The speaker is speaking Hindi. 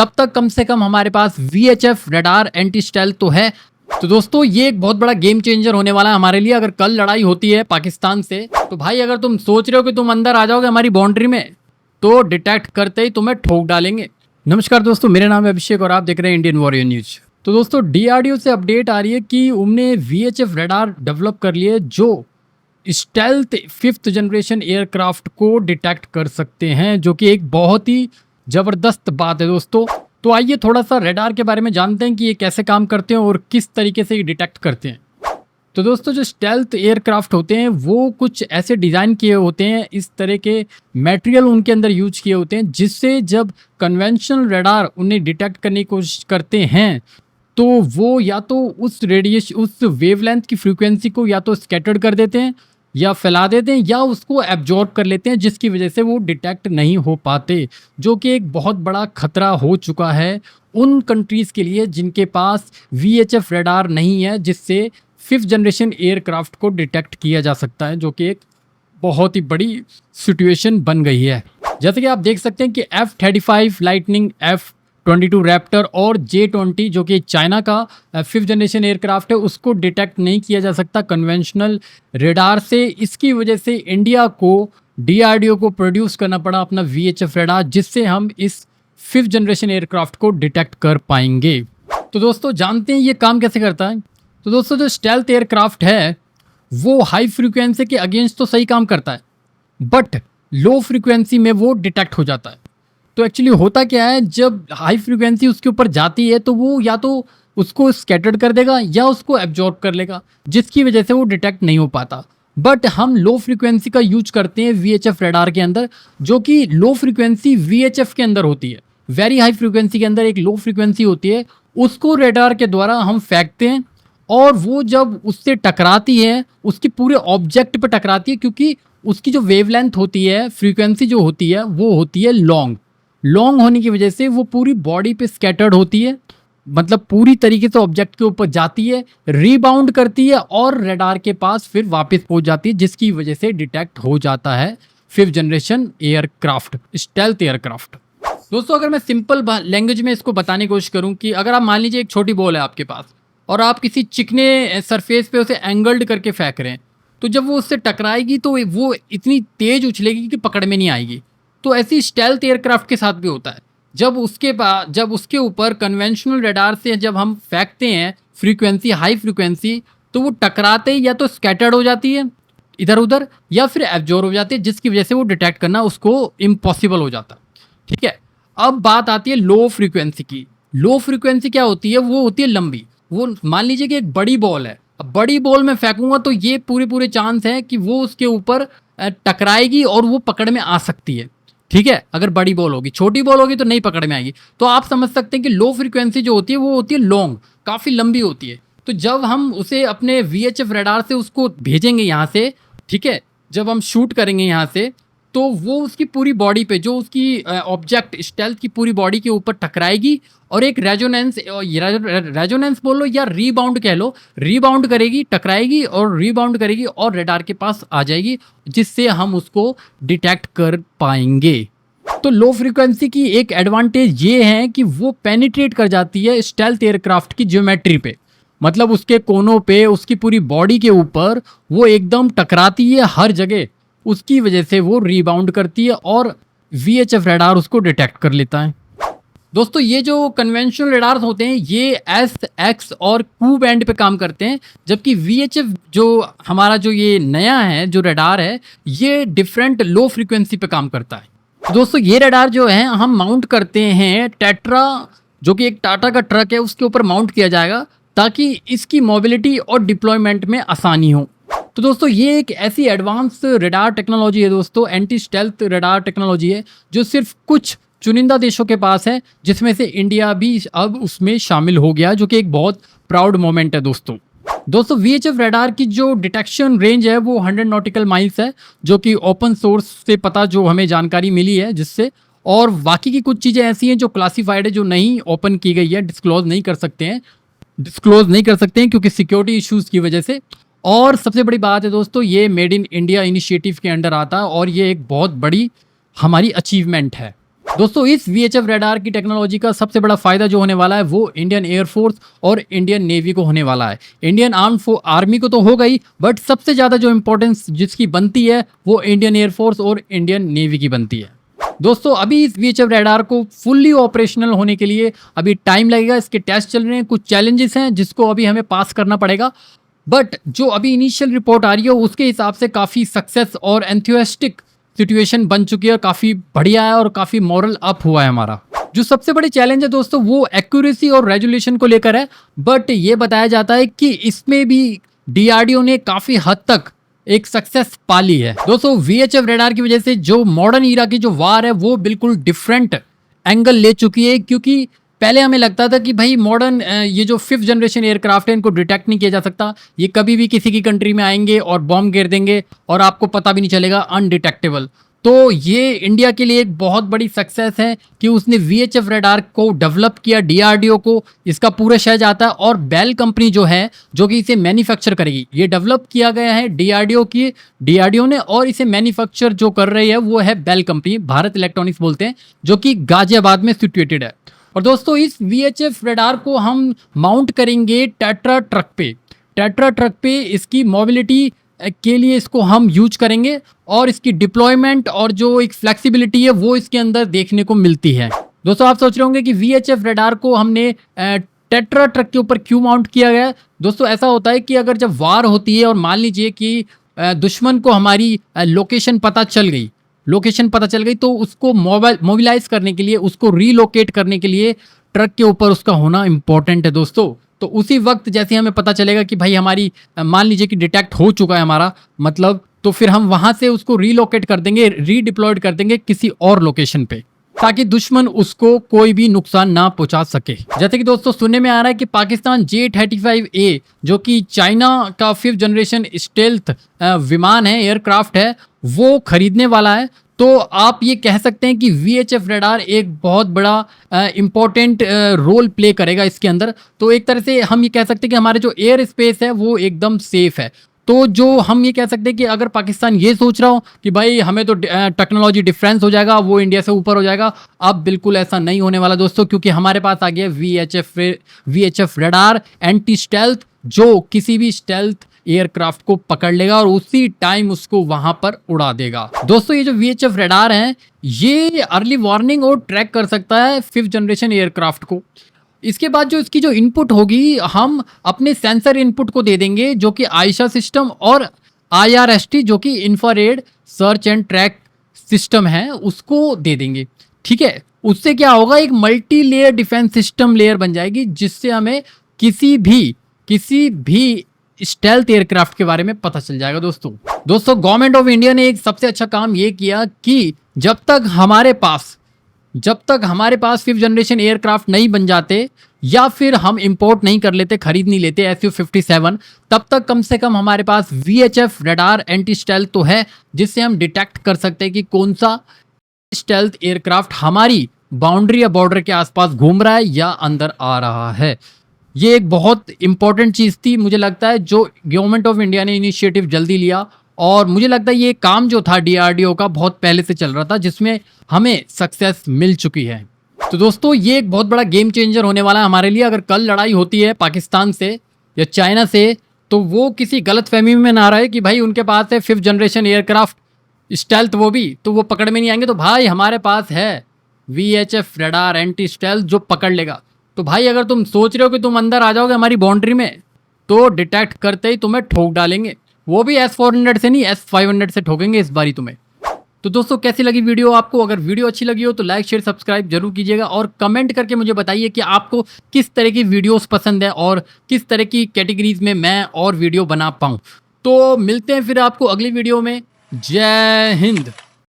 तब तक कम से कम हमारे पास VHF रडार एंटी स्टेल्थ तो है। तो दोस्तों ये एक बहुत बड़ा गेम चेंजर होने वाला है हमारे लिए। अगर कल लड़ाई होती है पाकिस्तान से, तो भाई अगर तुम सोच रहे हो कि तुम अंदर आ जाओगे हमारी बाउंड्री में, तो डिटेक्ट करते ही तुम्हें ठोक डालेंगे। नमस्कार दोस्तों, मेरा नाम है अभिषेक और आप देख रहे हैं इंडियन वॉरियर न्यूज। तो दोस्तों DRDO से अपडेट आ रही है कि उन्होंने VHF रडार डेवलप कर लिए जो स्टेल्थ 5th जनरेशन एयरक्राफ्ट को डिटेक्ट कर सकते हैं, जो कि एक बहुत ही ज़बरदस्त बात है दोस्तों। तो आइए थोड़ा सा रडार के बारे में जानते हैं कि ये कैसे काम करते हैं और किस तरीके से ये डिटेक्ट करते हैं। तो दोस्तों जो स्टेल्थ एयरक्राफ्ट होते हैं वो कुछ ऐसे डिज़ाइन किए होते हैं, इस तरह के मटेरियल उनके अंदर यूज किए होते हैं, जिससे जब कन्वेंशनल रडार उन्हें डिटेक्ट करने की कोशिश करते हैं तो वो या तो उस वेवलेंथ की फ्रीक्वेंसी को या तो स्कैटर्ड कर देते हैं या फैला देते हैं या उसको एब्जॉर्ब कर लेते हैं, जिसकी वजह से वो डिटेक्ट नहीं हो पाते, जो कि एक बहुत बड़ा खतरा हो चुका है उन कंट्रीज़ के लिए जिनके पास VHF रडार नहीं है, जिससे 5th जनरेशन एयरक्राफ्ट को डिटेक्ट किया जा सकता है, जो कि एक बहुत ही बड़ी सिचुएशन बन गई है। जैसे कि आप देख सकते हैं कि F-35 लाइटनिंग, F-22 रैप्टर और J-20 जो कि चाइना का 5th जनरेशन एयरक्राफ्ट है, उसको डिटेक्ट नहीं किया जा सकता कन्वेंशनल रडार से। इसकी वजह से इंडिया को DRDO को प्रोड्यूस करना पड़ा अपना VHF रडार, जिससे हम इस 5th जनरेशन एयरक्राफ्ट को डिटेक्ट कर पाएंगे। तो दोस्तों जानते हैं ये काम कैसे करता है। तो दोस्तों जो स्टेल्थ एयरक्राफ्ट है वो हाई फ्रीक्वेंसी के अगेंस्ट तो सही काम करता है, बट लो फ्रीक्वेंसी में वो डिटेक्ट हो जाता है। तो एक्चुअली होता क्या है, जब हाई फ्रीक्वेंसी उसके ऊपर जाती है तो वो या तो उसको स्कैटर्ड कर देगा या उसको एब्जॉर्ब कर लेगा, जिसकी वजह से वो डिटेक्ट नहीं हो पाता। बट हम लो फ्रीक्वेंसी का यूज करते हैं VHF रडार के अंदर, जो कि लो फ्रीक्वेंसी VHF के अंदर होती है। वेरी हाई फ्रीक्वेंसी के अंदर एक लो फ्रीक्वेंसी होती है, उसको रडार के द्वारा हम फेंकते हैं और वो जब उससे टकराती है उसकी पूरे ऑब्जेक्ट पे टकराती है, क्योंकि उसकी जो वेवलेंथ होती है, फ्रीक्वेंसी जो होती है वो होती है लॉन्ग होने की वजह से वो पूरी बॉडी पे स्कैटर्ड होती है, मतलब पूरी तरीके से ऑब्जेक्ट के ऊपर जाती है, रीबाउंड करती है और रडार के पास फिर वापस पहुंच जाती है, जिसकी वजह से डिटेक्ट हो जाता है 5th generation aircraft, stealth aircraft. दोस्तों अगर मैं सिंपल लैंग्वेज में इसको बताने की कोशिश करूं कि अगर आप मान लीजिए एक छोटी बॉल है आपके पास और आप किसी चिकने सरफेस पे उसे एंगल्ड करके फेंक रहे हैं, तो जब वो उससे टकराएगी तो वो इतनी तेज उछलेगी कि पकड़ में नहीं आएगी। तो ऐसी स्टेल्थ एयरक्राफ्ट के साथ भी होता है। जब उसके ऊपर कन्वेंशनल रडार से जब हम फेंकते हैं फ्रीक्वेंसी, हाई फ्रीक्वेंसी, तो वो टकराते ही या तो स्कैटर्ड हो जाती है इधर उधर या फिर एब्जॉर्ब हो जाती है, जिसकी वजह से वो डिटेक्ट करना उसको इम्पॉसिबल हो जाता है। ठीक है, अब बात आती है लो फ्रीक्वेंसी की। लो फ्रीक्वेंसी क्या होती है, वो होती है लंबी। वो मान लीजिए कि एक बड़ी बॉल है, अब बड़ी बॉल में फेंकूंगा तो ये पूरे चांस है कि वो उसके ऊपर टकराएगी और वो पकड़ में आ सकती है। ठीक है, अगर बड़ी बॉल होगी, छोटी बॉल होगी तो नहीं पकड़ में आएगी। तो आप समझ सकते हैं कि लो फ्रीक्वेंसी जो होती है वो होती है लॉन्ग, काफ़ी लंबी होती है। तो जब हम उसे अपने VHF रडार से उसको भेजेंगे यहाँ से, ठीक है, जब हम शूट करेंगे यहाँ से, तो वो उसकी पूरी बॉडी पे, जो उसकी ऑब्जेक्ट स्टेल्थ की पूरी बॉडी के ऊपर टकराएगी और एक रेजोनेंस बोल लो या रीबाउंड कह लो, रीबाउंड करेगी, टकराएगी और रीबाउंड करेगी और रडार के पास आ जाएगी, जिससे हम उसको डिटेक्ट कर पाएंगे। तो लो फ्रीक्वेंसी की एक एडवांटेज ये है कि वो पेनिट्रेट कर जाती है स्टेल्थ एयरक्राफ्ट की ज्योमेट्री पे, मतलब उसके कोनों पे, उसकी पूरी बॉडी के ऊपर वो एकदम टकराती है हर जगह, उसकी वजह से वो रीबाउंड करती है और VHF रडार उसको डिटेक्ट कर लेता है। दोस्तों ये जो कन्वेंशनल रडार्स होते हैं ये S, X और Q बैंड पे काम करते हैं, जबकि VHF जो हमारा जो ये नया है जो रडार है ये डिफरेंट लो फ्रीक्वेंसी पे काम करता है। दोस्तों ये रडार जो है हम माउंट करते हैं टेट्रा, जो कि एक टाटा का ट्रक है, उसके ऊपर माउंट किया जाएगा ताकि इसकी मोबिलिटी और डिप्लॉयमेंट में आसानी हो। तो दोस्तों ये एक ऐसी एडवांस रडार टेक्नोलॉजी है दोस्तों, एंटी स्टेल्थ रडार टेक्नोलॉजी है, जो सिर्फ कुछ चुनिंदा देशों के पास है, जिसमें से इंडिया भी अब उसमें शामिल हो गया, जो कि एक बहुत प्राउड मोमेंट है दोस्तों। VHF रडार की जो डिटेक्शन रेंज है वो 100 नॉटिकल माइल्स है, जो कि ओपन सोर्स से पता जो हमें जानकारी मिली है जिससे, और बाकी की कुछ चीज़ें ऐसी हैं जो क्लासिफाइड है, जो नहीं ओपन की गई है, डिस्क्लोज नहीं कर सकते हैं क्योंकि सिक्योरिटी इश्यूज़ की वजह से। और सबसे बड़ी बात है दोस्तों, ये मेड इन इंडिया इनिशिएटिव के अंडर आता है और ये एक बहुत बड़ी हमारी अचीवमेंट है। दोस्तों इस VHF रेडार की टेक्नोलॉजी का सबसे बड़ा फायदा जो होने वाला है वो इंडियन एयरफोर्स और इंडियन नेवी को होने वाला है। इंडियन आर्मी को तो होगा ही, बट सबसे ज्यादा जो इंपॉर्टेंस जिसकी बनती है वो इंडियन एयरफोर्स और इंडियन नेवी की बनती है। दोस्तों अभी इस VHF रेडार को फुल्ली ऑपरेशनल होने के लिए अभी टाइम लगेगा, इसके टेस्ट चल रहे हैं, कुछ चैलेंजेस हैं जिसको अभी हमें पास करना पड़ेगा। बट जो अभी इनिशियल रिपोर्ट आ रही है उसके हिसाब से काफ़ी सक्सेस और एंथुसियास्टिक सिचुएशन बन चुकी है, काफ़ी बढ़िया है और काफ़ी मॉरल अप हुआ है हमारा। जो सबसे बड़ी चैलेंज है दोस्तों वो एक्यूरेसी और रेजोल्यूशन को लेकर है, बट ये बताया जाता है कि इसमें भी DRDO ने काफ़ी हद तक एक सक्सेस पा ली है। दोस्तों VHF रेडार की वजह से जो मॉडर्न ईरा की जो वार है वो बिल्कुल डिफरेंट एंगल ले चुकी है, क्योंकि पहले हमें लगता था कि भाई मॉडर्न ये जो 5th जनरेशन एयरक्राफ्ट है इनको डिटेक्ट नहीं किया जा सकता, ये कभी भी किसी की कंट्री में आएंगे और बॉम्ब गिर देंगे और आपको पता भी नहीं चलेगा, अनडिटेक्टेबल। तो ये इंडिया के लिए एक बहुत बड़ी सक्सेस है कि उसने VHF रेडार को डेवलप किया, DRDO को इसका पूरा श्रेय जाता है। और बेल कंपनी जो है जो कि इसे मैन्युफैक्चर करेगी, ये डेवलप किया गया है DRDO ने, और इसे मैन्युफैक्चर जो कर रही है वो है बेल कंपनी, भारत इलेक्ट्रॉनिक्स बोलते हैं, जो कि गाजियाबाद में सिचुएटेड है। और दोस्तों इस VHF रेडार को हम माउंट करेंगे टेट्रा ट्रक पे इसकी मोबिलिटी के लिए इसको हम यूज करेंगे, और इसकी डिप्लॉयमेंट और जो एक फ्लेक्सिबिलिटी है वो इसके अंदर देखने को मिलती है। दोस्तों आप सोच रहे होंगे कि VHF रेडार को हमने टेट्रा ट्रक के ऊपर क्यों माउंट किया गया है। दोस्तों ऐसा होता है कि अगर जब वार होती है और मान लीजिए कि दुश्मन को हमारी लोकेशन पता चल गई तो उसको मोबिलाइज करने के लिए, उसको रीलोकेट करने के लिए ट्रक के ऊपर उसका होना इंपॉर्टेंट है दोस्तों। तो उसी वक्त जैसे हमें पता चलेगा कि भाई हमारी मान लीजिए कि डिटेक्ट हो चुका है हमारा मतलब, तो फिर हम वहां से उसको रीलोकेट कर देंगे, रीडिप्लॉयड कर देंगे किसी और लोकेशन पे, ताकि दुश्मन उसको कोई भी नुकसान ना पहुंचा सके। जैसे कि दोस्तों सुनने में आ रहा है कि पाकिस्तान J-35A जो कि चाइना का 5th जनरेशन स्टेल्थ विमान है, एयरक्राफ्ट है, वो खरीदने वाला है। तो आप ये कह सकते हैं कि VHF रेडार एक बहुत बड़ा इम्पोर्टेंट रोल प्ले करेगा इसके अंदर। तो एक तरह से हम ये कह सकते हैं कि हमारे जो एयर स्पेस है वो एकदम सेफ है। तो जो हम ये कह सकते हैं कि अगर पाकिस्तान ये सोच रहा हो कि भाई हमें तो टेक्नोलॉजी डिफरेंस हो जाएगा, वो इंडिया से ऊपर हो जाएगा, अब बिल्कुल ऐसा नहीं होने वाला दोस्तों, क्योंकि हमारे पास आ गया VHF रेडार एंटी स्टेल्थ, जो किसी भी स्टेल्थ एयरक्राफ्ट को पकड़ लेगा और उसी टाइम उसको वहां पर उड़ा देगा। दोस्तों ये जो VHF रेडार है ये अर्ली वार्निंग और ट्रैक कर सकता है 5th जनरेशन एयरक्राफ्ट को। इसके बाद जो इसकी जो इनपुट होगी हम अपने सेंसर इनपुट को दे देंगे, जो कि आयशा सिस्टम और IRST जो कि infrared search and track system है उसको दे देंगे। ठीक है, उससे क्या होगा, एक multi layer defence system layer बन जाएगी, जिससे हमें किसी भी स्टेल्थ एयरक्राफ्ट के बारे में पता चल जाएगा। दोस्तों गवर्नमेंट ऑफ इंडिया ने एक सबसे अच्छा काम ये किया कि जब तक हमारे पास 5th जनरेशन एयरक्राफ्ट नहीं बन जाते या फिर हम इंपोर्ट नहीं कर लेते, खरीद नहीं लेते Su-57, तब तक कम से कम हमारे पास VHF रेडार एंटी स्टेल्थ तो है, जिससे हम डिटेक्ट कर सकते हैं कि कौन सा स्टेल्थ एयरक्राफ्ट हमारी बाउंड्री या बॉर्डर के आसपास घूम रहा है या अंदर आ रहा है। ये एक बहुत इंपॉर्टेंट चीज़ थी, मुझे लगता है, जो गवर्नमेंट ऑफ इंडिया ने इनिशिएटिव जल्दी लिया, और मुझे लगता है ये काम जो था DRDO का बहुत पहले से चल रहा था, जिसमें हमें सक्सेस मिल चुकी है। तो दोस्तों ये एक बहुत बड़ा गेम चेंजर होने वाला है हमारे लिए। अगर कल लड़ाई होती है पाकिस्तान से या चाइना से, तो वो किसी गलत फहमी में ना रहे कि भाई उनके पास है 5th जनरेशन एयरक्राफ्ट स्टेल्थ, वो भी तो वो पकड़ में नहीं आएंगे। तो भाई हमारे पास है VHF रेडार एंटी स्टेल्थ जो पकड़ लेगा। तो भाई अगर तुम सोच रहे हो कि तुम अंदर आ जाओगे हमारी बाउंड्री में, तो डिटेक्ट करते ही तुम्हें ठोक डालेंगे, वो भी S-400 से नहीं, S-500 से ठोकेंगे इस बारी तुम्हें। तो दोस्तों कैसी लगी वीडियो आपको? अगर वीडियो अच्छी लगी हो तो लाइक शेयर सब्सक्राइब जरूर कीजिएगा, और कमेंट करके मुझे बताइए कि आपको किस तरह की वीडियोस पसंद है और किस तरह की कैटेगरीज में मैं और वीडियो बना पाऊँ। तो मिलते हैं फिर आपको अगली वीडियो में। जय हिंद।